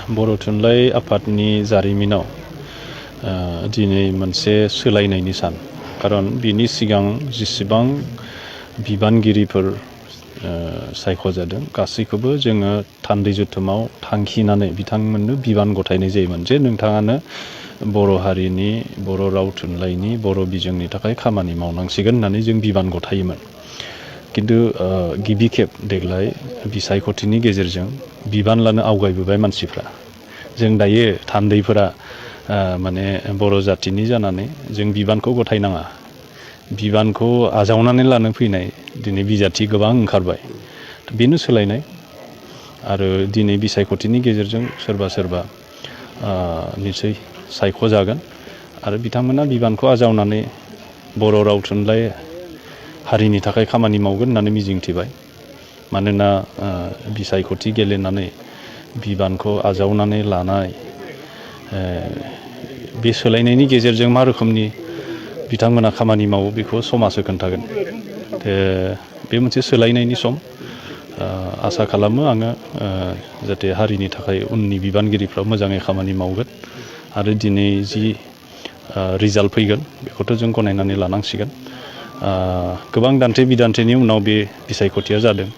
बर' थुनलाइ आफादनि जारिमिनाव दिनै मोनसे सोलायनायनि सान खारन बिनि सिगां जेसेबां बिबानगिरिफोर सायख'जादों गासैखौबो जोङो थान्दै जथुमाव थांखिनानै बिथांमोननो बिबान गथायनाय जायोमोन जे नोंथाङानो बर' हारिनि बर' राव थुनलाइनि बर' बिजोंनि थाखाय खामानि मावनांसिगोन होननानै जों बिबान गथायोमोन किन्तु गिबि खेब देग्लाय बिसायख'थिनि गेजेरजों बिबान लानो आवगायबोबाय मानसिफ्रा जों दायो थान्दैफोरा माने बर' जातिनि जानानै जों बिबानखौ गथायनाङा बिबानखौ आजावनानै लानो फैनाय दिनै बिजाथि गोबां ओंखारबाय बेनो सोलायनाय आरो दिनै बिसायख'थिनि गेजेरजों सोरबा सोरबा निसय सायख'जागोन आरो बिथांमोना बिबानखौ आजावनानै बर' राव थुनलाइ हारिनि थाखाय खामानि मावगोन होननानै मिजिंथिबाय मानोना बिसायख'थि गेलेनानै बिबानखौ आजावनानै लानाय बे सोलायनायनि गेजेरजों मा रोखोमनि बिथांमोना खामानि मावो बेखौ समाजो खोन्थागोन बे मोनसे सोलायनायनि सम आसा खालामो आङो जाहाथे हारिनि थाखाय उननि बिबानगिरिफ्रा मोजाङै खामानि मावगोन आरो दिनै जि रिजाल्ट फैगोन बेखौथ' जों गनायनानै लानांसिगोन गोबां दान्थे बिदान्थेनि उनाव बे बिसायख'थिया जादों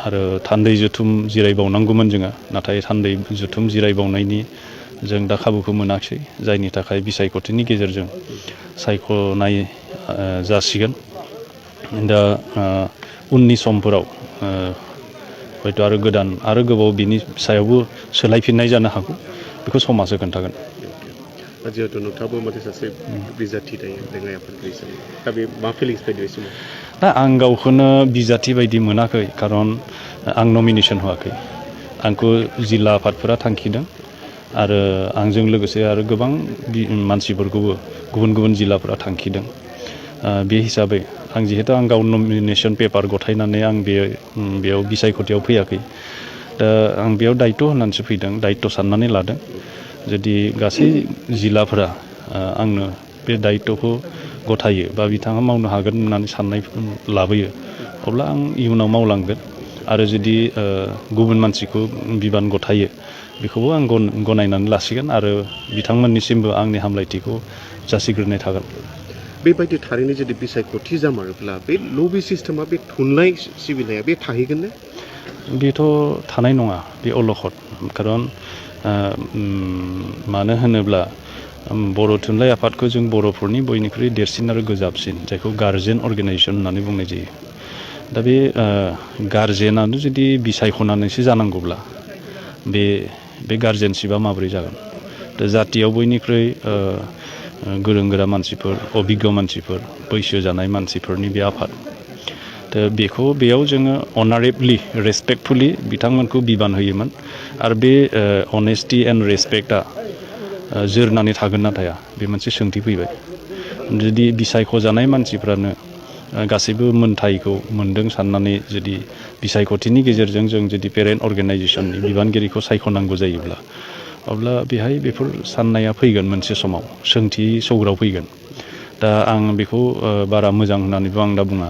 आरो थान्दै जुथुम जिरायबावनांगौमोन जोङो नाथाय थान्दै जुथुम जिरायबावनायनि जों दा खाबुखौ मोनाखिसै जायनि थाखाय बिसायख'थिनि गेजेरजों सायख'नाय जासिगोन दा उननि समफोराव हयथ' आरो गोदान आरो गोबाव बिनि सायावबो सोलायफिननाय जानो हागौ बेखौ समाजो खोन्थागोन जिहेतु नोंथाङाबो मोनसे सासे बिजाथि थायो लेङाइ आफादगिरि हिसाबै दा बे मा फिलिंस फैदो बे समाव दा आं गावखौनो बिजाथि बायदि मोनाखै खारन आं नमिनेसन होआखै आंखौ जिल्ला आफादफोरा थांखिदों आरो आंजों लोगोसे आरो गोबां मानसिफोरखौबो गुबुन गुबुन जिल्लाफोरा थांखिदों बे हिसाबै आं जिहेतु आं गाव नमिनेसन पेपार गथायनानै आं बेयाव बिसायख'थियाव फैयाखै दा आं बेयाव दायित्व होननानैसो फैदों दायित्व साननानै लादों जुदि गासै जिल्लाफोरा आंनो बे दायित्वखौ गथायो बा बिथाङा मावनो हागोन होननानै साननाय लाबोयो अब्ला आं इयुनाव मावलांगोन आरो जुदि गुबुन मानसिखौ बिबान गथायो बेखौबो आं गनायनानै लासिगोन आरो बिथांमोननिसिमबो आंनि हामलायथिखौ जासिग्रोनाय थागोन बेबायदि थारैनो जुदि बिसायख'थि जामारोब्ला बे लबि सिस्टेमा बे थुनलाइ सिबिनाया बे थाहैगोन ना बेथ' थानाय नङा बे अलखद खारन मानो होनोब्ला बर' थुनलाइ आफादखौ जों बर'फोरनि बयनिख्रुइ देरसिन आरो गोजाबसिन जायखौ गार्जेन अर्गेनाइजेसन होननानै बुंनाय जायो दा बे गार्जेनानो जुदि बिसायख'नानैसो जानांगौब्ला बे गार्जेनशिपआ माबोरै जागोन दा जातियाव बयनिख्रुइ गोरों गोरा मानसिफोर अभिज्ञ मानसिफोर बैसो जानाय मानसिफोरनि बे आफाद दा बेयाव जोङो अनारेबलि रेसपेक्टफुलि बिथांमोनखौ बिबान होयोमोन आरो बे अनेस्टि एन्ड रेसपेक्टआ जोरनानै थागोन ना थाया बे मोनसे सोंथि फैबाय जुदि बिसायख'जानाय मानसिफ्रानो गासैबो मोनथायखौ मोनदों साननानै जुदि बिसायख'थिनि गेजेरजों जों जुदि पेरेन्ट अर्गेनाइजेसननि बिबानगिरिखौ सायख'नांगौ जायोब्ला अब्ला बेहाय बेफोर साननाया फैगोन मोनसे समाव सोंथि सौग्राव फैगोन दा आं बेखौ बारा मोजां होननानैबो आं दा बुङा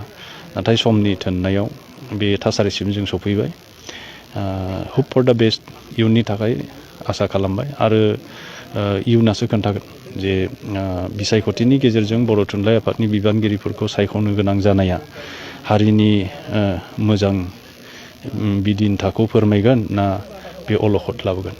नाथाय समनि थोननायाव बे थासारिसिम जों सफैबाय होप फर दा बेस्ट इयुननि थाखाय आसा खालामबाय आरो इयुनासो खोन्थागोन जे बिसायख'थिनि गेजेरजों बर' थुनलाइ आफादनि बिबानगिरिफोरखौ सायख'नो गोनां जानाया हारिनि मोजां बिदिन्थाखौ फोरमायगोन ना बे अलखद लाबोगोन